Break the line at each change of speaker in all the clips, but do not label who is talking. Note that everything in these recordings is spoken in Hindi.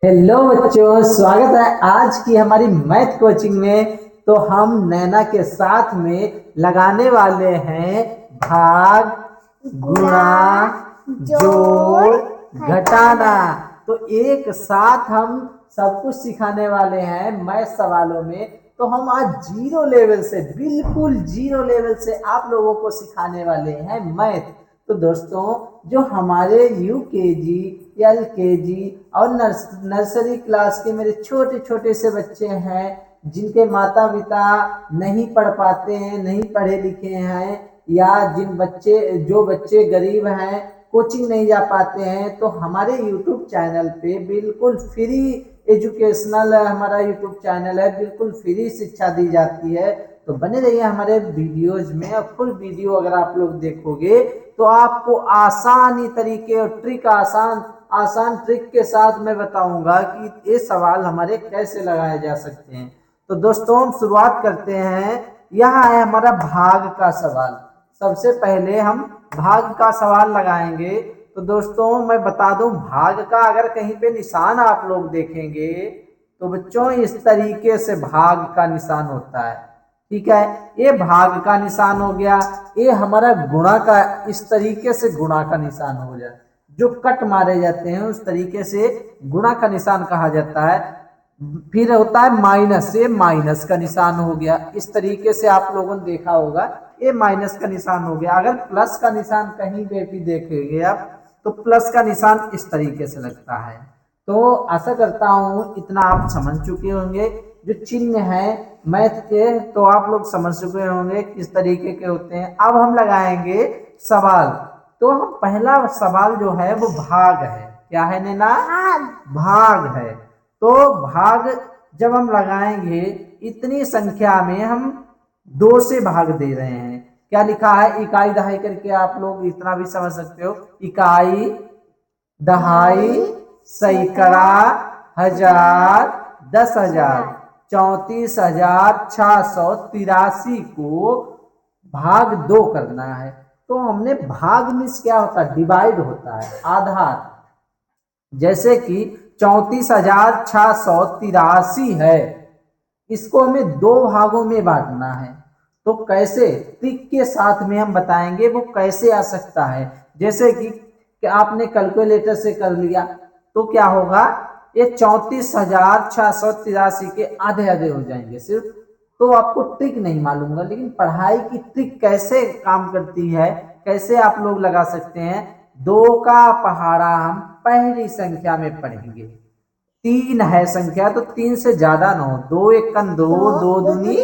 हेलो बच्चों, स्वागत है आज की हमारी मैथ कोचिंग में। तो हम नैना के साथ में लगाने वाले हैं भाग, गुणा, जोड़, घटाना। तो एक साथ हम सब कुछ सिखाने वाले हैं मैथ सवालों में। तो हम आज जीरो लेवल से, बिल्कुल जीरो लेवल से आप लोगों को सिखाने वाले हैं मैथ। तो दोस्तों, जो हमारे यूकेजी, एलकेजी और नर्सरी क्लास के मेरे छोटे छोटे से बच्चे हैं, जिनके माता पिता नहीं पढ़ पाते हैं, नहीं पढ़े लिखे हैं, या जो बच्चे गरीब हैं, कोचिंग नहीं जा पाते हैं, तो हमारे यूट्यूब चैनल पे बिल्कुल फ्री एजुकेशनल हमारा यूट्यूब चैनल है, बिल्कुल फ्री शिक्षा दी जाती है। तो बने रहिए हमारे वीडियोज में। और फुल वीडियो अगर आप लोग देखोगे तो आपको आसानी तरीके और आसान ट्रिक के साथ मैं बताऊंगा कि ये सवाल हमारे कैसे लगाए जा सकते हैं। तो दोस्तों, हम शुरुआत करते हैं। यहाँ है हमारा भाग का सवाल। सबसे पहले हम भाग का सवाल लगाएंगे। तो दोस्तों, मैं बता दूं, भाग का अगर कहीं पे निशान आप लोग देखेंगे तो बच्चों इस तरीके से भाग का निशान होता है। ठीक है, ये भाग का निशान हो गया। ये हमारा गुणा का, इस तरीके से गुणा का निशान हो जाए, जो कट मारे जाते हैं उस तरीके से गुणा का निशान कहा जाता है। फिर होता है माइनस, ये माइनस का निशान हो गया। इस तरीके से आप लोगों ने देखा होगा, ये माइनस का निशान हो गया। अगर प्लस का निशान कहीं पे भी देखेंगे आप, तो प्लस का निशान इस तरीके से लगता है। तो आशा करता हूं इतना आप समझ चुके होंगे। जो चिन्ह है मैथ के, तो आप लोग समझ चुके होंगे किस तरीके के होते हैं। अब हम लगाएंगे सवाल। तो हम पहला सवाल जो है वो भाग है। क्या है नैना? भाग है। तो भाग जब हम लगाएंगे, इतनी संख्या में हम 2 से भाग दे रहे हैं। क्या लिखा है? इकाई दहाई करके आप लोग इतना भी समझ सकते हो। इकाई, दहाई, सैकड़ा, हजार, 10,000, 34,683 को भाग 2 करना है। तो हमने भाग मीन्स क्या होता है? डिवाइड होता है, आधार। जैसे कि 34,683 है, इसको हमें 2 भागों में बांटना है। तो कैसे? ट्रिक के साथ में हम बताएंगे वो कैसे आ सकता है। जैसे कि आपने कैलकुलेटर से कर लिया तो क्या होगा, ये 34,683 के आधे आधे हो जाएंगे सिर्फ। तो आपको ट्रिक नहीं मालूम है, लेकिन पढ़ाई की ट्रिक कैसे काम करती है, कैसे आप लोग लगा सकते हैं। 2 का पहाड़ा हम पहली संख्या में पढ़ेंगे। 3 है संख्या, तो 3 से ज्यादा ना हो। 2 एकन 2, 2 दूनी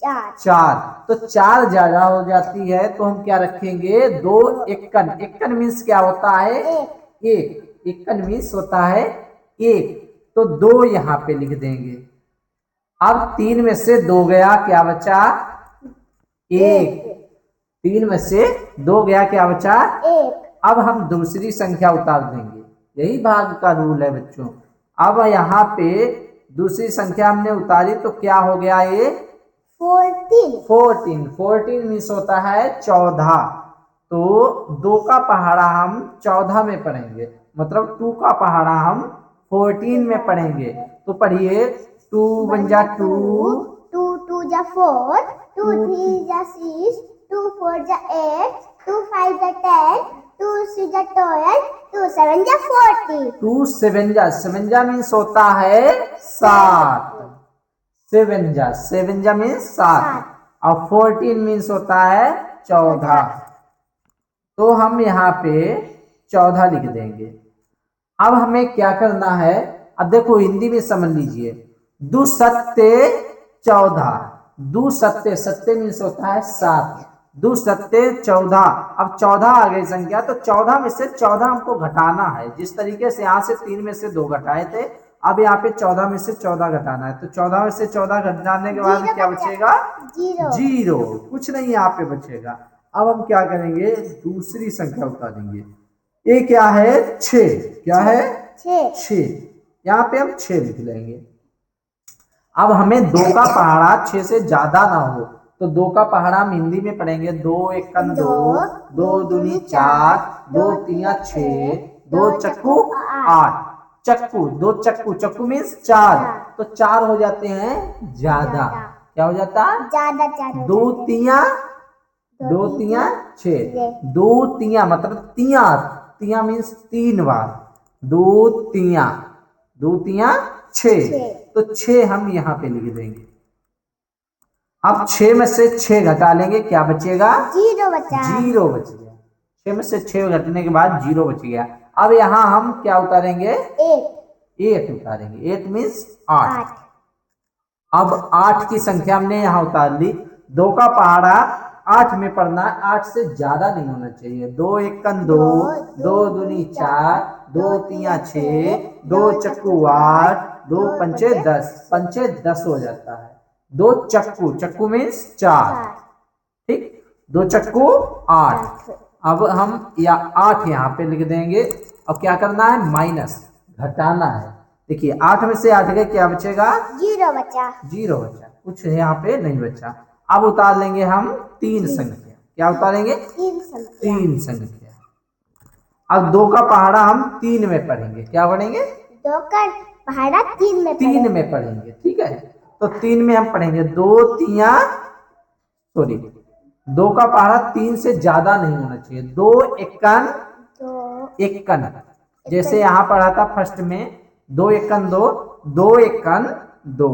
4, तो 4 ज्यादा हो जाती है। तो हम क्या रखेंगे? 2 एकन। एकन मीन्स क्या होता है? एक। एकन मीन्स होता है एक। तो 2 यहाँ पे लिख देंगे। अब 3 में से 2 गया, क्या बचा? 1। 3 में से 2 गया, क्या बचा? 1। अब हम दूसरी संख्या उतार देंगे। यही भाग का रूल है बच्चों। अब यहाँ पे दूसरी संख्या हमने उतारी तो क्या हो गया? ये 14 मीन्स होता है 14। तो 2 का पहाड़ा हम 14 में पढ़ेंगे, मतलब 2 का पहाड़ा हम 14 में पढ़ेंगे। तो पढ़िए, 2 1 जा 2,
2 2 जा 4, 2 3 जा 6, 2 4 जा 8, 2 5 जा 10, 2 6 जा 12, 2 7 जा 40।
2 7 जा, 7 जा मीन्स होता है 7। 7 जा मीन्स 7। और 14 मीन्स होता है 14। तो हम यहाँ पे 14 लिख देंगे। अब हमें क्या करना है? अब देखो हिंदी में समझ लीजिए। 2 सत्ते 14, 2 सत्ते, सत्ते मीन्स होता है 7। 2 सत्ते 14। अब 14 आ गई संख्या, तो 14 में से 14 हमको घटाना है। जिस तरीके से यहाँ से 3 में से 2 घटाए थे, अब यहाँ पे 14 में से 14 घटाना है। तो 14 में से 14 घटाने के बाद क्या बचेगा? 0। कुछ नहीं यहाँ पे बचेगा। अब हम क्या करेंगे? दूसरी संख्या उतारेंगे। ये क्या है? 6। क्या है? 6। यहाँ पे हम 6 लिख लेंगे। अब हमें 2 का पहाड़ा 6 से ज्यादा ना हो, तो 2 का पहाड़ा हम हिंदी में पढ़ेंगे। 2 एकन 2, 2 दूनी 4, 2 तिया 6, 2 चक्कू 8। चक्कू, 2 चक्कू, चक्कू मीन्स 4,
चार।
तो 4 हो जाते हैं ज्यादा।
ज्यादा।
क्या हो जाता है?
ज्यादा 4 हो
दो
जाते हैं।
तिया, दो तिया 6, दो तिया मतलब तिया, तिया मीन्स 3 बार, दो तिया, दो तिया 6, तो 6 हम यहाँ पे लिख देंगे। अब 6 में से 6 घटा लेंगे, क्या बचेगा?
0 बचा।
0 बच गया। 6 में से 6 घटने के बाद 0 बच गया। अब यहाँ हम क्या उतारेंगे? 8 उतारेंगे। 8 मीन्स 8। अब 8 की संख्या हमने यहाँ उतार ली। 2 का पहाड़ा 8 में पढ़ना है, 8 से ज्यादा नहीं होना चाहिए। 2 एकन 2, 2 दूनी 4, 2 तिया 6, 2 चक्कू 8, 2 पंचे 10, पंचे 10 हो जाता है। 2 चक्कू, चक्कू मीन्स 4, ठीक, 2 चक्कू 8। अब हम या 8 यहाँ पे लिख देंगे। अब क्या करना है? माइनस, घटाना है। देखिए 8 में से 8 गए, क्या बचेगा?
0 बचा।
0 बचा, कुछ यहाँ पे नहीं बचा। अब उतार लेंगे हम 3 संख्या। क्या उतारेंगे?
3 संख्या।
3 संख्या। अब 2 का पहाड़ा हम 3 में पढ़ेंगे। क्या पढ़ेंगे?
2 का पहाड़ा 3 में
3 में पढ़ेंगे, ठीक है। तो 3 में हम पढ़ेंगे 2 तिया, सॉरी, 2 का पहाड़ा 3 से ज्यादा नहीं होना चाहिए। 2 एकन,
2
एकन, जैसे यहाँ पढ़ा था फर्स्ट में 2 एकन 2, 2 एकन 2,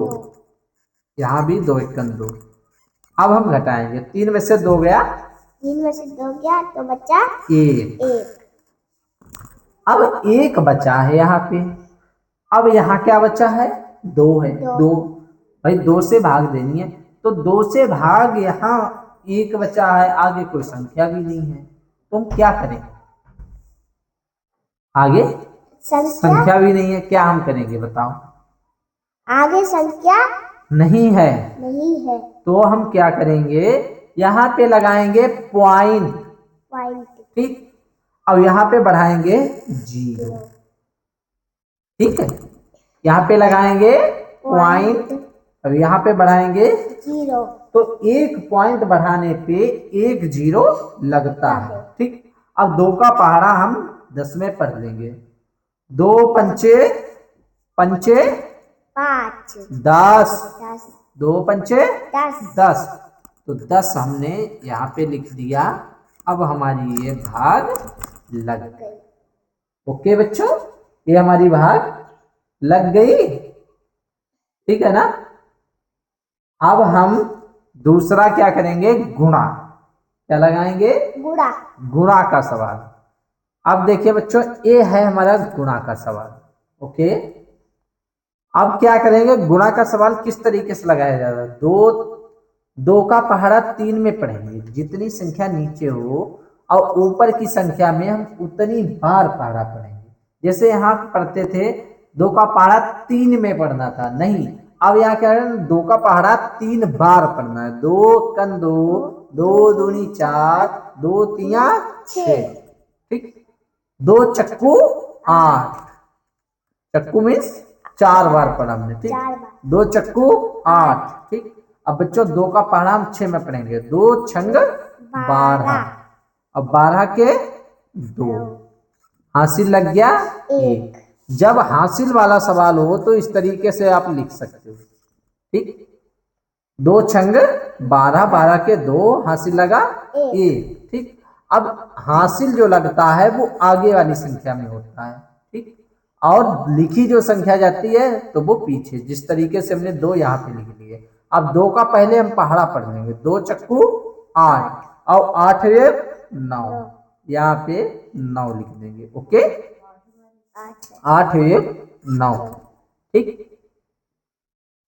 यहाँ भी 2 एकन 2। अब हम घटाएंगे, 3 में से 2 गया,
3 में से 2 गया तो बचा
1। अब 1 बचा है यहाँ पे। अब यहाँ क्या बचा है? 2 है। 2 भाई 2 से भाग देनी है, तो 2 से भाग, यहाँ 1 बचा है, आगे कोई संख्या भी नहीं है, तो हम क्या करें? आगे संख्या भी नहीं है, क्या हम करेंगे बताओ?
आगे संख्या
नहीं है,
नहीं है,
तो हम क्या करेंगे? यहाँ पे लगाएंगे पॉइंट, ठीक। अब यहाँ पे बढ़ाएंगे 0, ठीक है। यहाँ पे लगाएंगे पॉइंट, अब यहाँ पे बढ़ाएंगे
0,
तो 1 पॉइंट बढ़ाने पे 1 0 लगता है, ठीक। अब 2 का पहाड़ा हम 10 में पढ़ लेंगे। 2 पंचे, पंचे
5,
10,
10,
2 पंचे
10,
10, तो 10 हमने यहाँ पे लिख दिया। अब हमारी ये भाग लग गई। ओके बच्चों, ये हमारी भाग लग गई, ठीक है ना। अब हम दूसरा क्या करेंगे? गुणा। क्या लगाएंगे?
गुणा।
गुणा का सवाल। अब देखिए बच्चों, ये है हमारा गुणा का सवाल। ओके, अब क्या करेंगे? गुणा का सवाल किस तरीके से लगाया जाता है? 2 का पहाड़ा 3 में पढ़ेंगे, जितनी संख्या नीचे हो और ऊपर की संख्या में हम उतनी बार पहाड़ा पढ़ेंगे। जैसे यहाँ पढ़ते थे 2 का पहाड़ा 3 में पढ़ना था, नहीं, अब यहाँ क्या है? 2 का पहाड़ा 3 बार पढ़ना है। 2 कन 2, 2 दूनी 4, 2 तिया 6, ठीक। 2 चक्कू 8, चक्कू मीन्स 4 बार पढ़ा हमने, ठीक। 2 चक्कू 8, ठीक। अब बच्चों 2 का पहाड़ा हम 6 में पढ़ेंगे। 2 छंग 12, अब 12 के 2, हासिल लग गया 1। जब हासिल वाला सवाल हो तो इस तरीके से आप लिख सकते हो, ठीक। 2 छंग 12, 12 के 2, हासिल लगा 1, ठीक। अब हासिल जो लगता है वो आगे वाली संख्या में होता है, ठीक, और लिखी जो संख्या जाती है तो वो पीछे, जिस तरीके से हमने 2 यहाँ पे लिख लिए। अब 2 का पहले हम पहाड़ा पढ़ लेंगे। 2 चक्कू 8 और 8 9, यहाँ पे 9 लिख देंगे। ओके, 8 9, ठीक।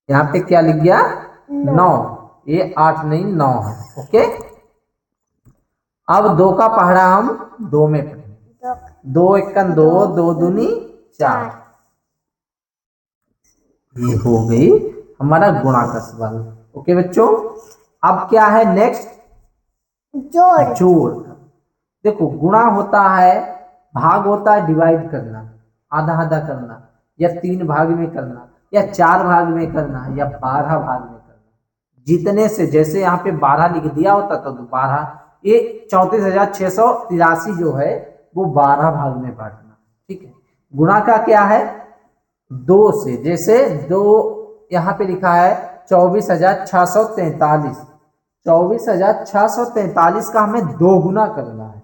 यहाँ पे क्या लिख गया? 9, ये 8 नहीं 9 है। ओके, अब 2 का पहाड़ा हम 2 में पढ़ेंगे। 2 एकन 2, 2 दूनी 4, ये हो गई हमारा गुणा का सवाल। ओके बच्चों, अब क्या है नेक्स्ट?
जोड़।
जोड़। देखो गुणा होता है, भाग होता है डिवाइड करना, आधा आधा करना, या 3 भाग में करना, या 4 भाग में करना, या 12 भाग में करना। जितने से, जैसे यहाँ पे 12 लिख दिया होता तो 12, ये 34,683 जो है वो 12 भाग में बांटना, ठीक है। गुणा का क्या है? 2 से, जैसे 2 यहाँ पे लिखा है 24,643, 24,643 का हमें 2 गुना करना है।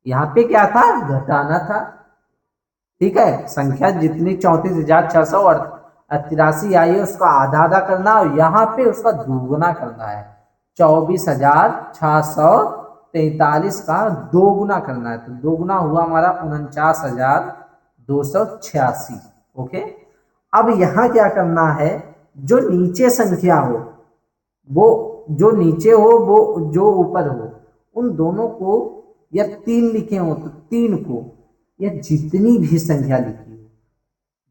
यहाँ पे क्या था, घटाना था। ठीक है, संख्या जितनी 34,683 आई है उसका आधा आधा करना और यहाँ पे उसका दोगुना करना है। 24,643 का 2 गुना करना है, तो 2 गुना हुआ हमारा 49,286। ओके, अब यहाँ क्या करना है, जो नीचे संख्या हो वो जो नीचे हो वो जो ऊपर हो, उन दोनों को, या 3 लिखे हो तो 3 को, या जितनी भी संख्या लिखी हो,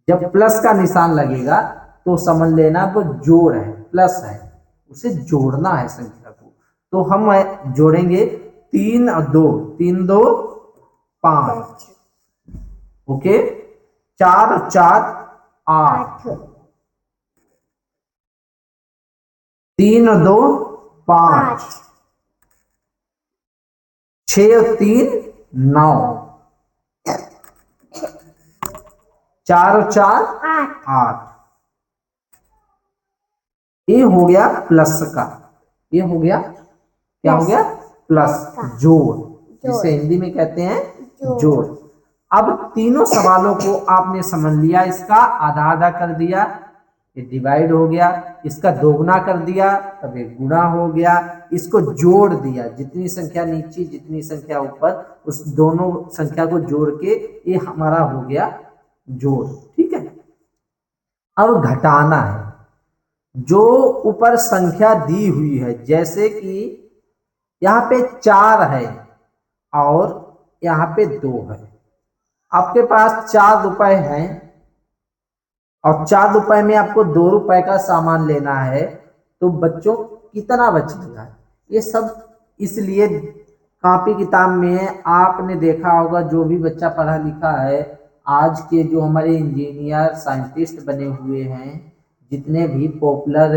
जब प्लस का निशान लगेगा तो समझ लेना वो जोड़ है, प्लस है, उसे जोड़ना है संख्या को। तो हम जोड़ेंगे 3 और 2, 3 2 5, ओके, 4 और 4 8, 3 और 2 5, 6 और 3 9, 4 और 4 8। ये हो गया प्लस का, ये हो गया, क्या हो गया, प्लस, जोड़, जिसे हिंदी में कहते हैं जोड़। अब तीनों सवालों को आपने समझ लिया, इसका आधा आधा कर दिया, ये डिवाइड हो गया, इसका दोगुना कर दिया तब एक गुणा हो गया, इसको जोड़ दिया, जितनी संख्या नीचे जितनी संख्या ऊपर, उस दोनों संख्या को जोड़ के ये हमारा हो गया जोड़। ठीक है, अब घटाना है। जो ऊपर संख्या दी हुई है, जैसे कि यहाँ पे 4 है और यहाँ पे 2 है, आपके पास 4 रुपए हैं और 4 रुपए में आपको 2 रुपए का सामान लेना है, तो बच्चों कितना बचेगा? ये सब इसलिए कॉपी किताब में आपने देखा होगा, जो भी बच्चा पढ़ा लिखा है, आज के जो हमारे इंजीनियर साइंटिस्ट बने हुए हैं, जितने भी पॉपुलर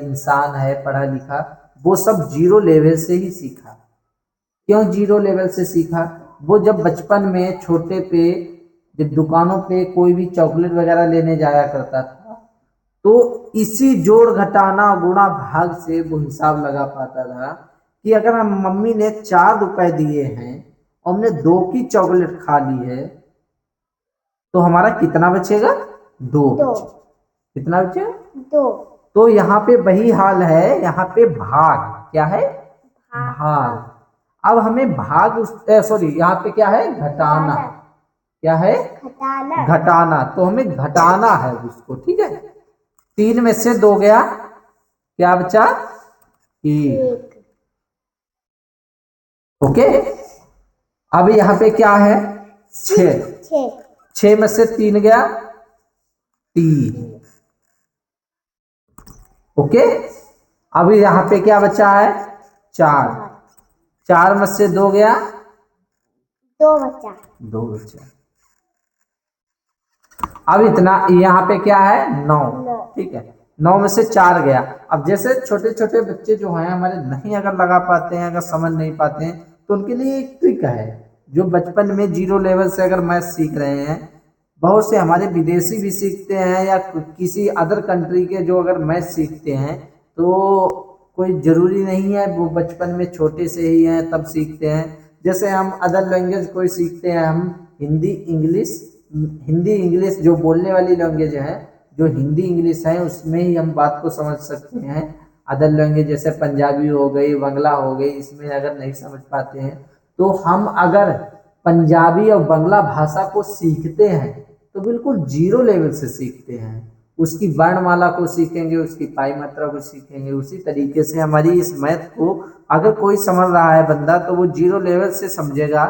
इंसान है पढ़ा लिखा, वो सब जीरो लेवल से ही सीखा। क्यों जीरो लेवल से सीखा? वो जब बचपन में छोटे पे, जब दुकानों पे कोई भी चॉकलेट वगैरह लेने जाया करता था, तो इसी जोड़ घटाना गुणा भाग से वो हिसाब लगा पाता था कि अगर हम, मम्मी ने 4 रुपए दिए हैं और हमने 2 की चॉकलेट खा ली है, तो हमारा कितना बचेगा? 2 कितना बचेगा? 2। तो यहाँ पे वही हाल है, यहाँ पे भाग, क्या है? भाग। अब हमें भाग, सॉरी, यहाँ पे क्या है? घटाना। क्या है? घटाना। तो हमें घटाना है उसको। ठीक है, 3 में से 2 गया, क्या बचा? 1। ओके, अब यहाँ पे क्या है? 6। 6 में से 3 गया, 3। ओके, अभी यहाँ पे क्या बचा है? 4। 4 में से 2 गया, 2 बचा। 2 बचा। अब इतना, यहाँ पे क्या है? 9। ठीक है, 9 में से 4 गया। अब जैसे छोटे छोटे बच्चे जो हैं हमारे, नहीं अगर लगा पाते हैं, अगर समझ नहीं पाते हैं, तो उनके लिए एक ट्रिक है, जो बचपन में जीरो लेवल से अगर मैथ सीख रहे हैं, बहुत से हमारे विदेशी भी सीखते हैं या किसी अदर कंट्री के जो अगर मैथ सीखते हैं, तो कोई ज़रूरी नहीं है वो बचपन में छोटे से ही हैं तब सीखते हैं। जैसे हम अदर लैंग्वेज कोई सीखते हैं, हम हिंदी इंग्लिश जो बोलने वाली लैंग्वेज है, जो हिंदी इंग्लिश है, उसमें ही हम बात को समझ सकते हैं। अदर लैंग्वेज जैसे पंजाबी हो गई, बांग्ला हो गई, इसमें अगर नहीं समझ पाते हैं, तो हम अगर पंजाबी और बांग्ला भाषा को सीखते हैं तो बिल्कुल जीरो लेवल से सीखते हैं। उसकी वर्णमाला को सीखेंगे, उसकी पाई मात्रा को सीखेंगे। उसी तरीके से हमारी इस मैथ को अगर कोई समझ रहा है बंदा, तो वो जीरो लेवल से समझेगा,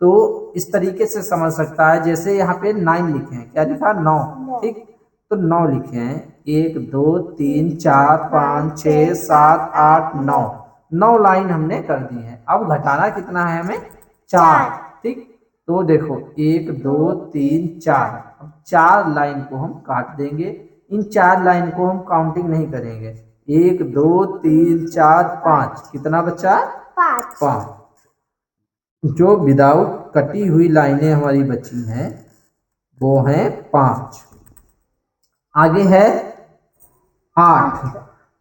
तो इस तरीके से समझ सकता है। जैसे यहाँ पे 9 लिखे हैं, क्या लिखा? 9। ठीक, तो 9 लिखे हैं, 1 2 3 4 5 6 7 8 9, 9 लाइन हमने कर दी है। अब घटाना कितना है हमें? 4। ठीक, तो देखो 1 2 3 4, अब 4 लाइन को हम काट देंगे। इन 4 लाइन को हम काउंटिंग नहीं करेंगे। 1 2 3 4 5, कितना बचा? 5। जो विदाउट कटी हुई लाइनें हमारी बची हैं वो हैं 5। आगे है 8।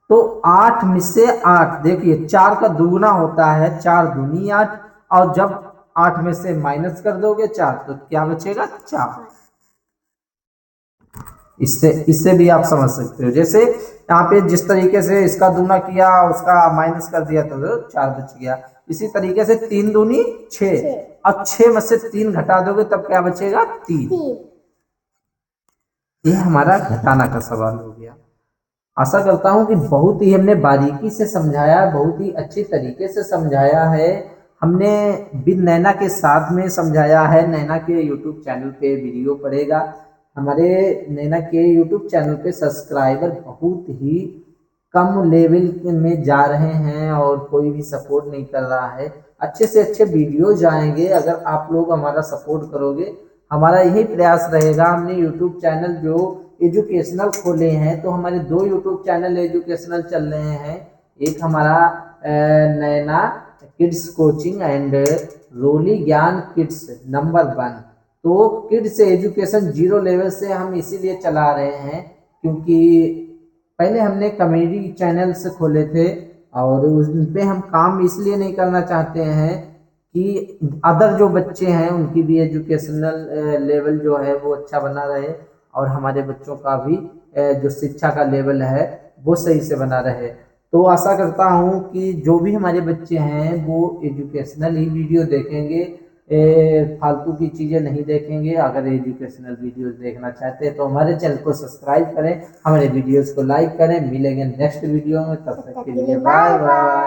तो 8 में से 8, देखिए 4 का दुगुना होता है, 4 दूनी 8, और जब 8 में से माइनस कर दोगे 4 तो क्या बचेगा 4। इससे इससे भी आप समझ सकते हो, जैसे यहाँ पे जिस तरीके से इसका दूना किया उसका माइनस कर दिया तो 4 बच गया। इसी तरीके से 3 दूनी 6, और 6 में से 3 घटा दोगे तब क्या बचेगा 3। ये हमारा घटाना का सवाल हो गया। आशा करता हूँ कि बहुत ही हमने बारीकी से समझाया, बहुत ही अच्छी तरीके से समझाया है। हमने बिन नैना के साथ में समझाया है। नैना के यूट्यूब चैनल पे वीडियो पड़ेगा। हमारे नैना के यूट्यूब चैनल पे सब्सक्राइबर बहुत ही कम लेवल में जा रहे हैं और कोई भी सपोर्ट नहीं कर रहा है। अच्छे से अच्छे वीडियो जाएंगे अगर आप लोग हमारा सपोर्ट करोगे। हमारा यही प्रयास रहेगा। हमने यूट्यूब चैनल जो एजुकेशनल खोले हैं, तो हमारे 2 यूट्यूब चैनल एजुकेशनल चल रहे हैं। एक हमारा नैना किड्स कोचिंग एंड रोली ज्ञान किड्स नंबर 1। तो किड्स एजुकेशन 0 लेवल से हम इसीलिए चला रहे हैं क्योंकि पहले हमने कॉमेडी चैनल्स खोले थे और उस पे हम काम इसलिए नहीं करना चाहते हैं कि अदर जो बच्चे हैं उनकी भी एजुकेशनल लेवल जो है वो अच्छा बना रहे और हमारे बच्चों का भी जो शिक्षा का लेवल है वो सही से बना रहे। तो आशा करता हूँ कि जो भी हमारे बच्चे हैं वो एजुकेशनल ही वीडियो देखेंगे, फालतू की चीज़ें नहीं देखेंगे। अगर एजुकेशनल वीडियोस देखना चाहते हैं तो हमारे चैनल को सब्सक्राइब करें, हमारे वीडियोस को लाइक करें। मिलेंगे नेक्स्ट वीडियो में, तब तक के लिए बाय बाय।